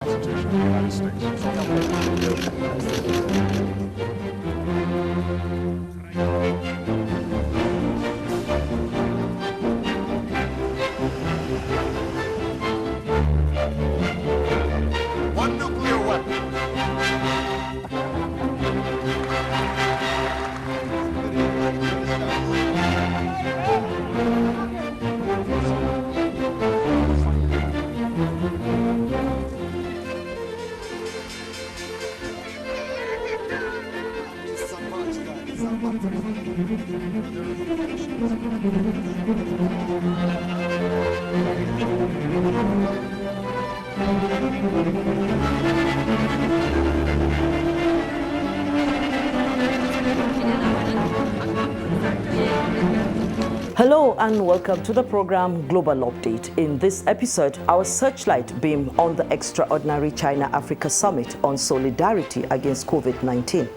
to the United States. One nuclear weapon. Hello and welcome to the program Global Update. In this episode, our searchlight beam on the extraordinary China-Africa Summit on solidarity against COVID-19,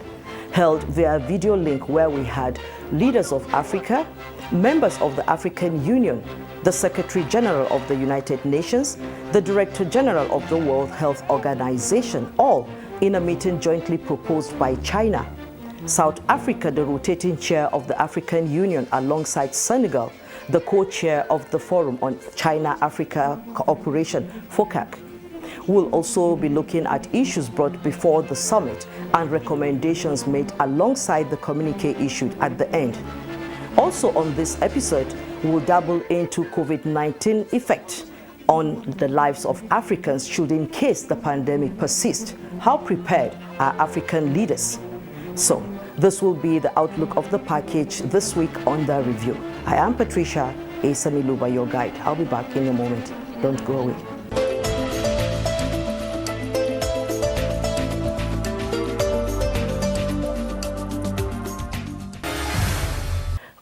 held via video link where we had leaders of Africa, members of the African Union, the Secretary General of the United Nations, the Director General of the World Health Organization, all in a meeting jointly proposed by China. South Africa, the rotating chair of the African Union, alongside Senegal, the co-chair of the Forum on China-Africa Cooperation, FOCAC. We'll also be looking at issues brought before the summit and recommendations made alongside the communique issued at the end. Also on this episode, we'll dabble into COVID-19 effect on the lives of Africans should in case the pandemic persists. How prepared are African leaders? So, this will be the outlook of the package this week on the review. I am Patricia Esamiluba, your guide. I'll be back in a moment. Don't go away.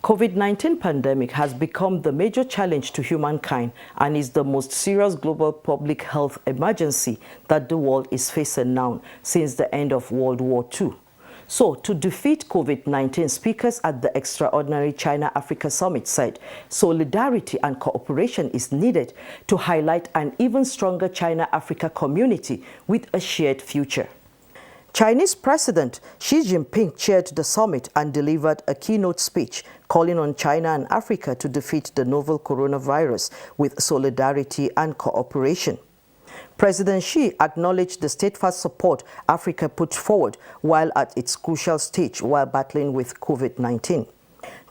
COVID-19 pandemic has become the major challenge to humankind and is the most serious global public health emergency that the world is facing now since the end of World War II. So, to defeat COVID-19, speakers at the extraordinary China-Africa Summit said solidarity and cooperation is needed to highlight an even stronger China-Africa community with a shared future. Chinese President Xi Jinping chaired the summit and delivered a keynote speech calling on China and Africa to defeat the novel coronavirus with solidarity and cooperation. President Xi acknowledged the steadfast support Africa put forward while at its crucial stage while battling with COVID-19.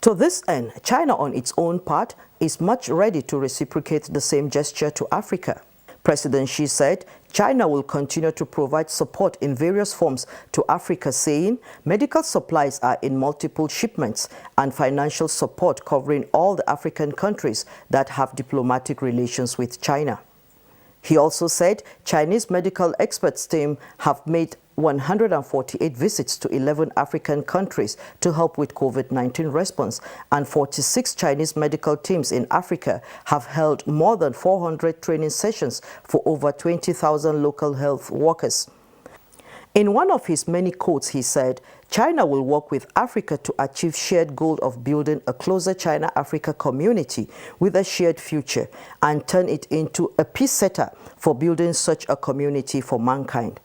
To this end, China on its own part is much ready to reciprocate the same gesture to Africa. President Xi said China will continue to provide support in various forms to Africa, saying medical supplies are in multiple shipments and financial support covering all the African countries that have diplomatic relations with China. He also said Chinese medical experts team have made 148 visits to 11 African countries to help with COVID-19 response, and 46 Chinese medical teams in Africa have held more than 400 training sessions for over 20,000 local health workers. In one of his many quotes, he said, China will work with Africa to achieve shared goal of building a closer China-Africa community with a shared future and turn it into a peace setter for building such a community for mankind.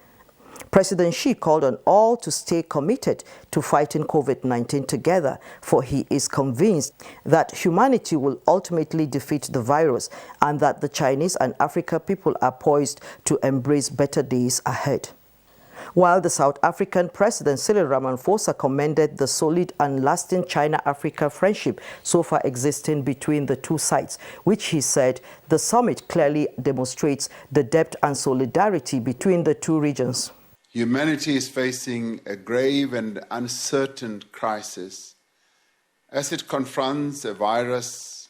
President Xi called on all to stay committed to fighting COVID-19 together, for he is convinced that humanity will ultimately defeat the virus and that the Chinese and African people are poised to embrace better days ahead. While the South African President Cyril Ramaphosa commended the solid and lasting China-Africa friendship so far existing between the two sides, which he said the summit clearly demonstrates the depth and solidarity between the two regions. Humanity is facing a grave and uncertain crisis as it confronts a virus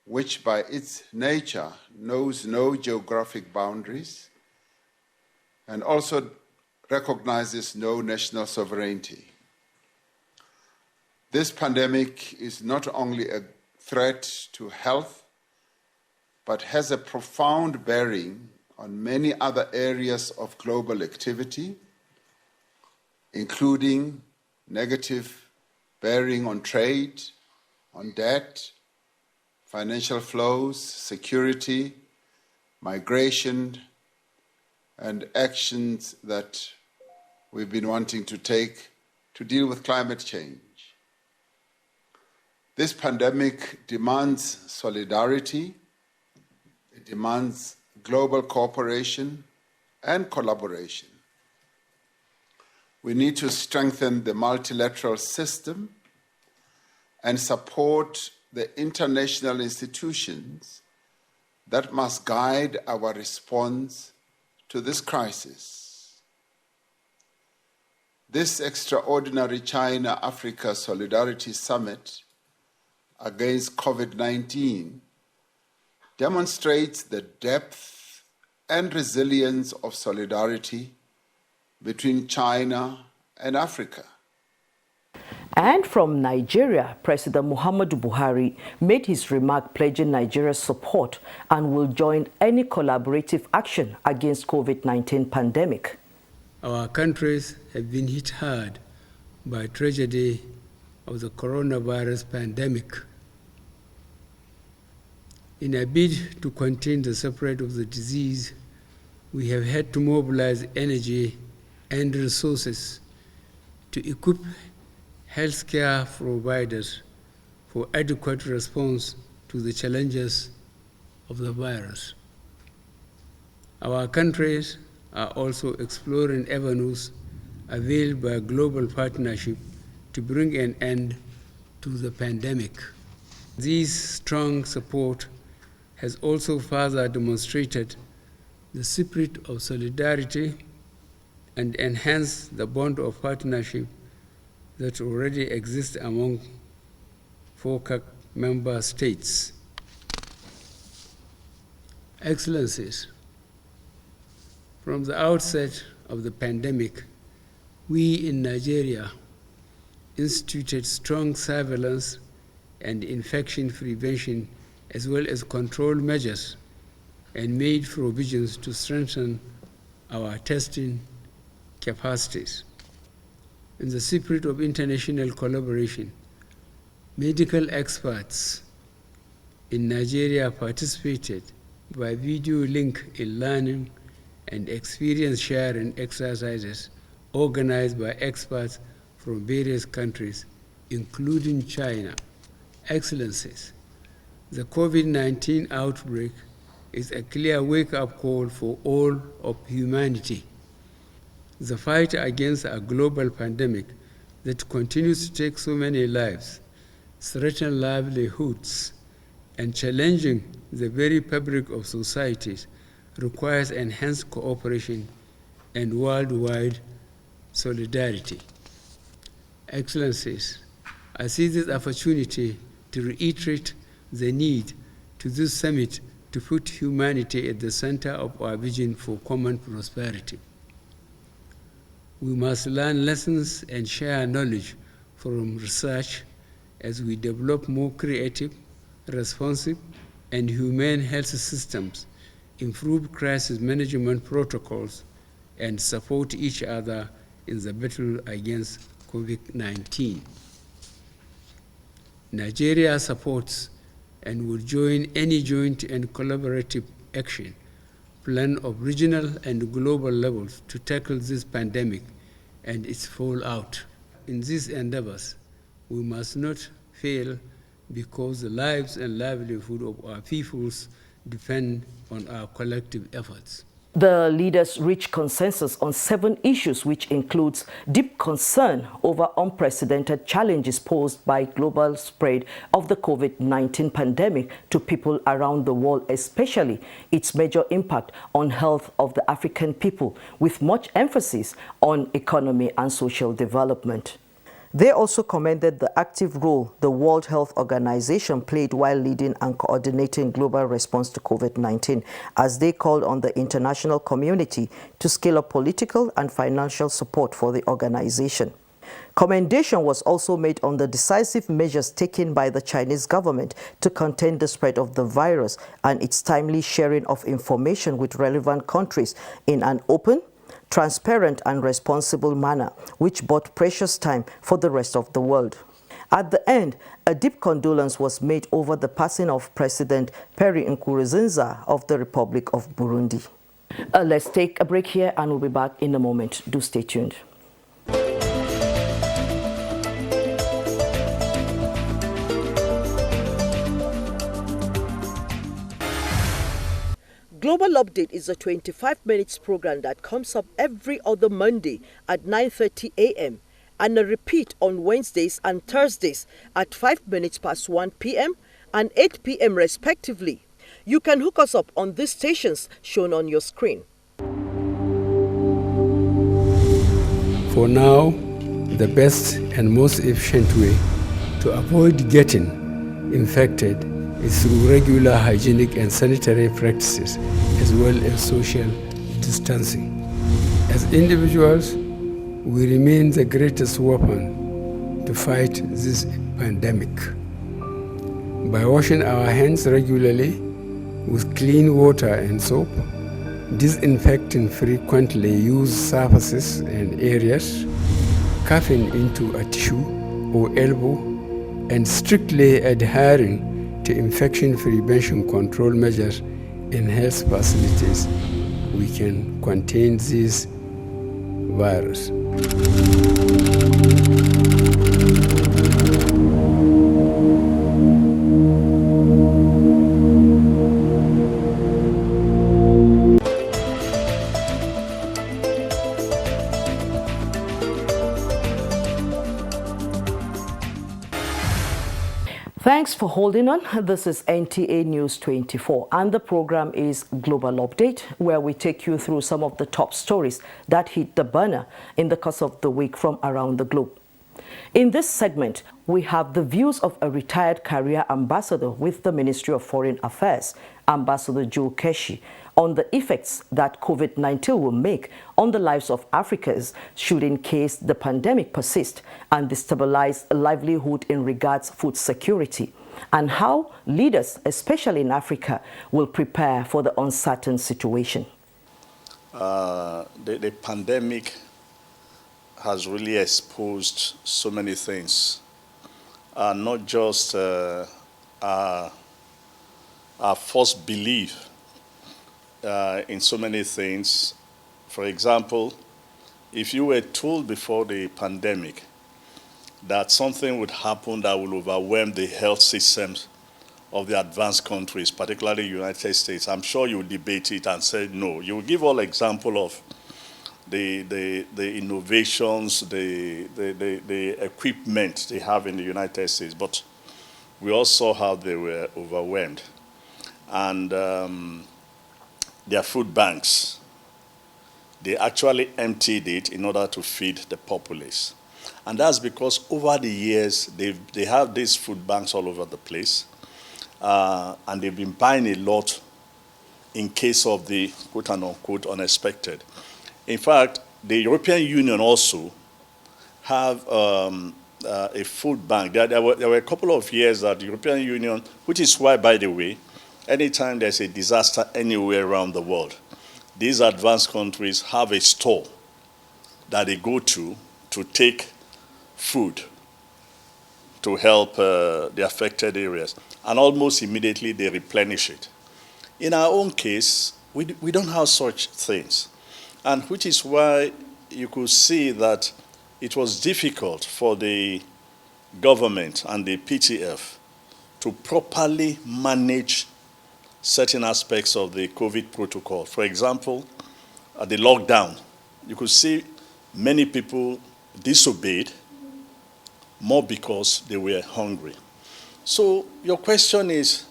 which by its nature knows no geographic boundaries and also recognizes no national sovereignty. This pandemic is not only a threat to health, but has a profound bearing on many other areas of global activity, including negative bearing on trade, on debt, financial flows, security, migration, and actions that we've been wanting to take to deal with climate change. This pandemic demands solidarity, it demands global cooperation and collaboration. We need to strengthen the multilateral system and support the international institutions that must guide our response to this crisis. This extraordinary China-Africa Solidarity Summit against COVID-19 demonstrates the depth and resilience of solidarity between China and Africa. And from Nigeria, President MUHAMMADU BUHARI made his remark pledging Nigeria's support and will join any collaborative action against COVID-19 pandemic. Our countries have been hit hard by tragedy of the coronavirus pandemic. In a bid to contain the spread of the disease, we have had to mobilize energy and resources to equip healthcare providers for adequate response to the challenges of the virus. Our countries are also exploring avenues availed by global partnership to bring an end to the pandemic. This strong support has also further demonstrated the spirit of solidarity and enhanced the bond of partnership that already exists among FOCAC member states. Excellencies, from the outset of the pandemic, we in Nigeria instituted strong surveillance and infection prevention as well as control measures and made provisions to strengthen our testing capacities. In the spirit of international collaboration, medical experts in Nigeria participated by video link in learning and experience sharing exercises organized by experts from various countries, including China. Excellencies, the COVID-19 outbreak is a clear wake-up call for all of humanity. The fight against a global pandemic that continues to take so many lives, threaten livelihoods, and challenging the very fabric of societies requires enhanced cooperation and worldwide solidarity. Excellencies, I see this opportunity to reiterate the need to this summit to put humanity at the center of our vision for common prosperity. We must learn lessons and share knowledge from research as we develop more creative, responsive, and humane health systems, improve crisis management protocols, and support each other in the battle against COVID-19. Nigeria supports and will join any joint and collaborative action plan of regional and global levels to tackle this pandemic and its fallout. In these endeavors, we must not fail because the lives and livelihood of our peoples depend on our collective efforts. The leaders reached consensus on 7 issues, which includes deep concern over unprecedented challenges posed by global spread of the COVID-19 pandemic to people around the world, especially its major impact on health of the African people, with much emphasis on economy and social development. They also commended the active role the World Health Organization played while leading and coordinating global response to COVID-19, as they called on the international community to scale up political and financial support for the organization. Commendation was also made on the decisive measures taken by the Chinese government to contain the spread of the virus and its timely sharing of information with relevant countries in an open, transparent and responsible manner, which bought precious time for the rest of the world. At the end, a deep condolence was made over the passing of President Pierre Nkurunziza of the Republic of Burundi. Let's take a break here and we'll be back in a moment. Do stay tuned. Global Update is a 25 minutes program that comes up every other Monday at 9:30 a.m. and a repeat on Wednesdays and Thursdays at 5 minutes past 1 p.m. and 8 p.m. respectively. You can hook us up on these stations shown on your screen. For now, the best and most efficient way to avoid getting infected is through regular hygienic and sanitary practices, as well as social distancing. As individuals, we remain the greatest weapon to fight this pandemic. By washing our hands regularly with clean water and soap, disinfecting frequently used surfaces and areas, coughing into a tissue or elbow, and strictly adhering to infection prevention control measures in health facilities, we can contain this virus. Thanks for holding on. This is NTA News 24 and the program is Global Update, where we take you through some of the top stories that hit the burner in the course of the week from around the globe. In this segment, we have the views of a retired career ambassador with the Ministry of Foreign Affairs, Ambassador Joe Keshi, on the effects that COVID-19 will make on the lives of Africans should in case the pandemic persist and destabilize livelihood in regards food security, and how leaders, especially in Africa, will prepare for the uncertain situation. The pandemic has really exposed so many things, not just our false belief in so many things. For example, if you were told before the pandemic that something would happen that will overwhelm the health systems of the advanced countries, particularly the United States, I'm sure you would debate it and say no. You will give all example of the innovations, the equipment they have in the United States, but we all saw how they were overwhelmed. And their food banks, they actually emptied it in order to feed the populace. And that's because over the years, they have these food banks all over the place, and they've been buying a lot in case of the quote-unquote unexpected. In fact, the European Union also have a food bank. There were a couple of years that the European Union, which is why, by the way, anytime there's a disaster anywhere around the world, these advanced countries have a store that they go to take food to help the affected areas. And almost immediately they replenish it. In our own case, we don't have such things. And which is why you could see that it was difficult for the government and the PTF to properly manage certain aspects of the COVID protocol. For example, at the lockdown, you could see many people disobeyed more because they were hungry. So your question is,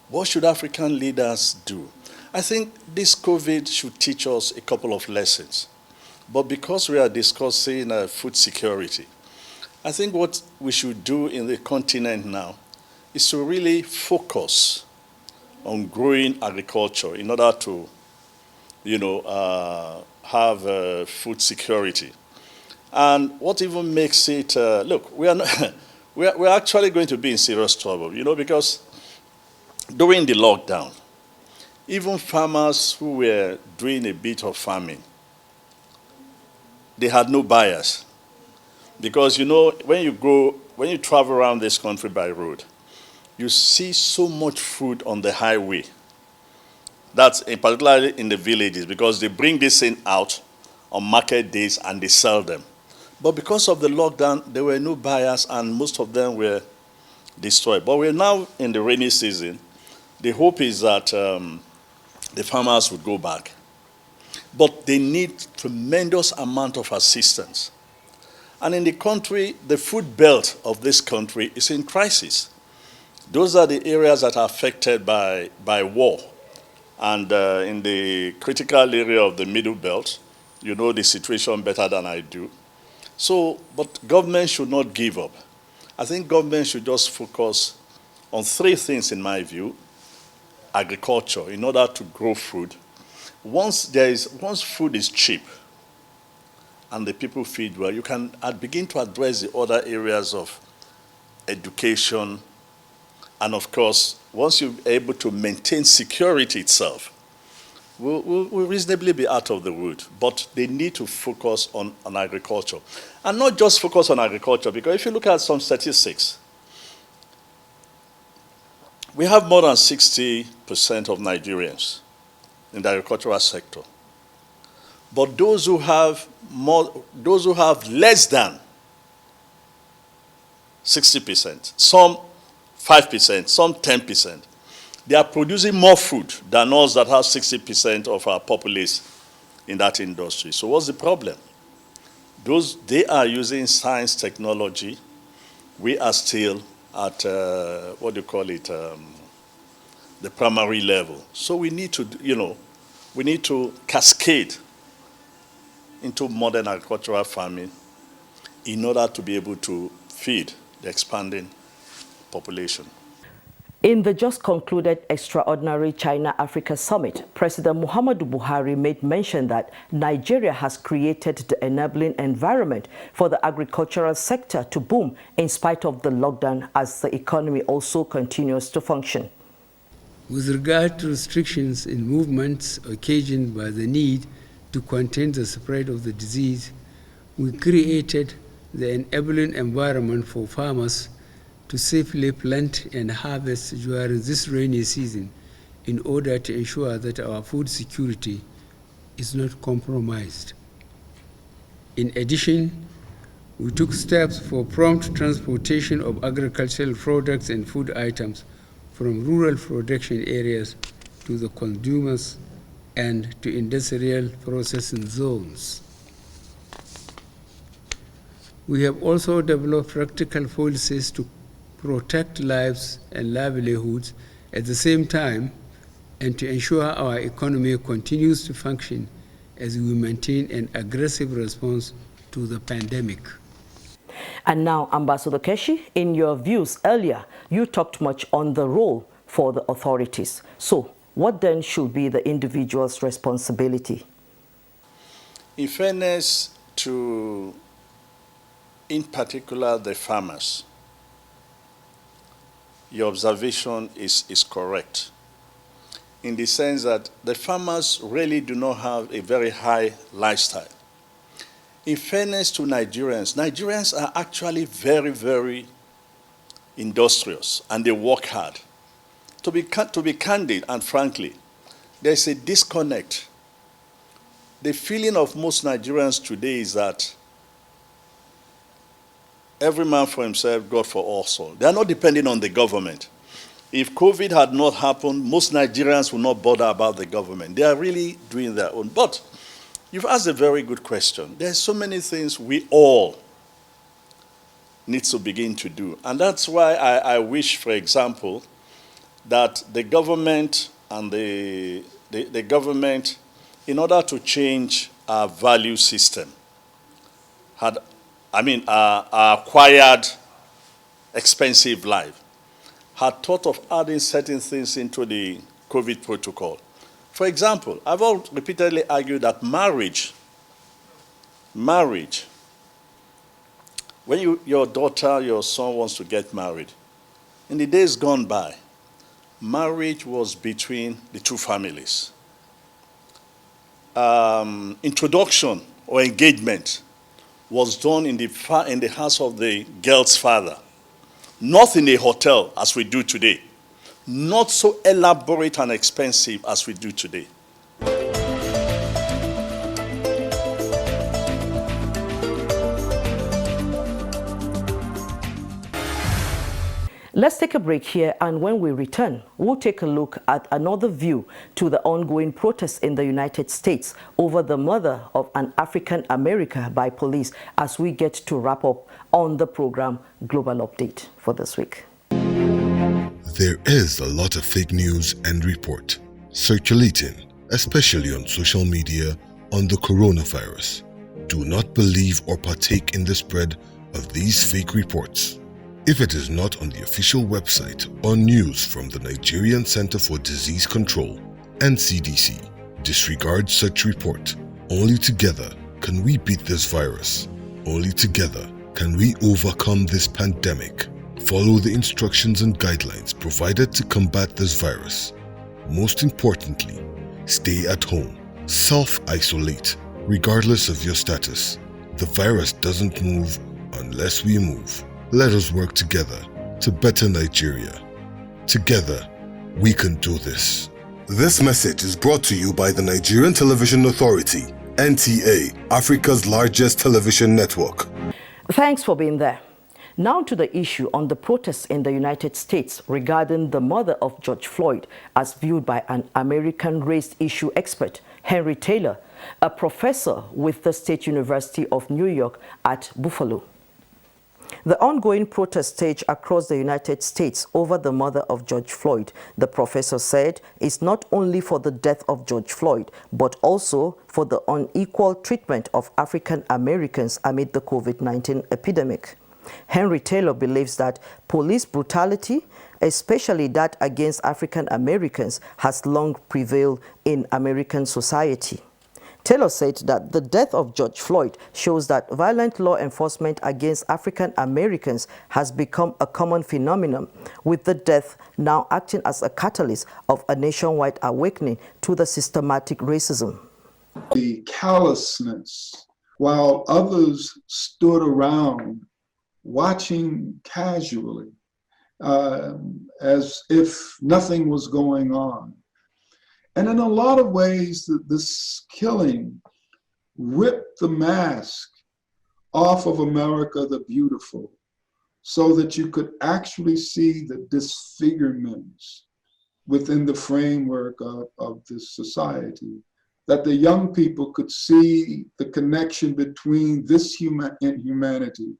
what should African leaders do? I think this COVID should teach us a couple of lessons. But because we are discussing food security, I think what we should do in the continent now is to really focus on growing agriculture in order to, have food security. And what even makes it, look, we are not, we're actually going to be in serious trouble, because during the lockdown, even farmers who were doing a bit of farming, they had no buyers. Because, when you travel around this country by road, you see so much food on the highway. That's particularly in the villages, because they bring this thing out on market days and they sell them. But because of the lockdown, there were no buyers and most of them were destroyed. But we're now in the rainy season. The hope is that the farmers would go back. But they need tremendous amount of assistance. And in the country, the food belt of this country is in crisis. Those are the areas that are affected by war. And in the critical area of the middle belt, you know the situation better than I do. So, but government should not give up. I think government should just focus on three things, in my view. Agriculture, in order to grow food. Once food is cheap and the people feed well, you can begin to address the other areas of education. And of course, once you're able to maintain security itself, we'll reasonably be out of the wood. But they need to focus on agriculture. And not just focus on agriculture, because if you look at some statistics, we have more than 60% of Nigerians in the agricultural sector. But those who have less than 60%, some 5%, some 10%, they are producing more food than us that have 60% of our populace in that industry. So what's the problem? They are using science, technology. We are still at, the primary level. So we need to, we need to cascade into modern agricultural farming in order to be able to feed the expanding population. In the just concluded extraordinary China-Africa summit, President Muhammadu Buhari made mention that Nigeria has created the enabling environment for the agricultural sector to boom in spite of the lockdown, as the economy also continues to function. With regard to restrictions in movements occasioned by the need to contain the spread of the disease, we created the enabling environment for farmers to safely plant and harvest during this rainy season in order to ensure that our food security is not compromised. In addition, we took steps for prompt transportation of agricultural products and food items from rural production areas to the consumers and to industrial processing zones. We have also developed practical policies to protect lives and livelihoods at the same time and to ensure our economy continues to function as we maintain an aggressive response to the pandemic. And now, Ambassador Keshi, in your views earlier, you talked much on the role for the authorities. So, what then should be the individual's responsibility? In fairness to, in particular, the farmers, your observation is correct, in the sense that the farmers really do not have a very high lifestyle. In fairness to Nigerians are actually very, very industrious, and they work hard. To be candid and frankly, there's a disconnect. The feeling of most Nigerians today is that every man for himself, God for all souls. They are not depending on the government. If COVID had not happened, most Nigerians would not bother about the government. They are really doing their own. But you've asked a very good question. There's so many things we all need to begin to do. And that's why I wish, for example, that the government and the government, in order to change our value system, our acquired expensive life, had thought of adding certain things into the COVID protocol. For example, I've all repeatedly argued that marriage, when your daughter, your son wants to get married, in the days gone by, marriage was between the two families. Introduction or engagement was done in the house of the girl's father, not in a hotel as we do today, not so elaborate and expensive as we do today. Let's take a break here, and when we return, we'll take a look at another view to the ongoing protests in the United States over the murder of an African American by police as we get to wrap up on the program Global Update for this week. There is a lot of fake news and report circulating, especially on social media, on the coronavirus. Do not believe or partake in the spread of these fake reports. If it is not on the official website or news from the Nigerian Center for Disease Control, NCDC, disregard such report. Only together can we beat this virus. Only together can we overcome this pandemic. Follow the instructions and guidelines provided to combat this virus. Most importantly, stay at home. Self-isolate, regardless of your status. The virus doesn't move unless we move. Let us work together to better Nigeria. Together, we can do this. This message is brought to you by the Nigerian Television Authority, NTA, Africa's largest television network. Thanks for being there. Now to the issue on the protests in the United States regarding the murder of George Floyd as viewed by an American race issue expert, Henry Taylor, a professor with the State University of New York at Buffalo. The ongoing protest stage across the United States over the murder of George Floyd, the professor said, is not only for the death of George Floyd, but also for the unequal treatment of African Americans amid the COVID-19 epidemic. Henry Taylor believes that police brutality, especially that against African Americans, has long prevailed in American society. Taylor said that the death of George Floyd shows that violent law enforcement against African Americans has become a common phenomenon, with the death now acting as a catalyst of a nationwide awakening to the systematic racism. The callousness, while others stood around watching casually, as if nothing was going on. And in a lot of ways, this killing ripped the mask off of America the Beautiful so that you could actually see the disfigurements within the framework of this society, that the young people could see the connection between this humanity.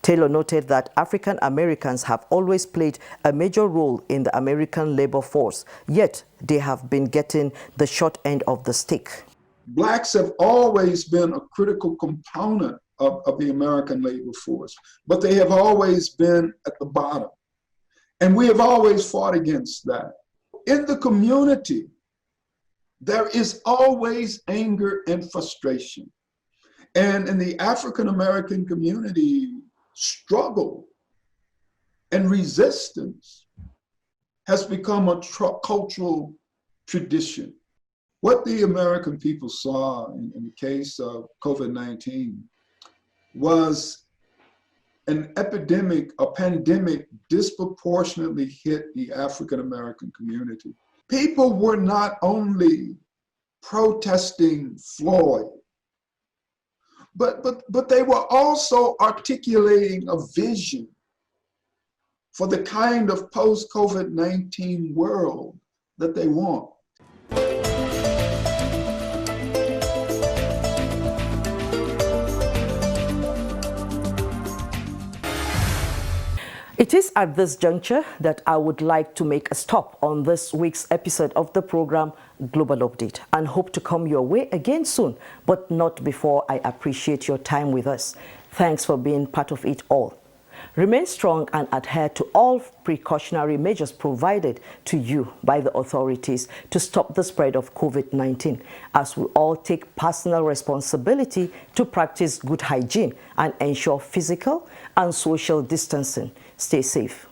Taylor noted that African Americans have always played a major role in the American labor force, yet they have been getting the short end of the stick. Blacks have always been a critical component of the American labor force, but they have always been at the bottom. And we have always fought against that. In the community, there is always anger and frustration. And in the African American community, struggle and resistance has become a cultural tradition. What the American people saw in the case of COVID-19 was an epidemic, a pandemic disproportionately hit the African American community. People were not only protesting Floyd, but they were also articulating a vision for the kind of post-COVID-19 world that they want. It is at this juncture that I would like to make a stop on this week's episode of the program Global Update, and hope to come your way again soon, but not before I appreciate your time with us. Thanks for being part of it all. Remain strong and adhere to all precautionary measures provided to you by the authorities to stop the spread of COVID-19, as we all take personal responsibility to practice good hygiene and ensure physical and social distancing. Stay safe.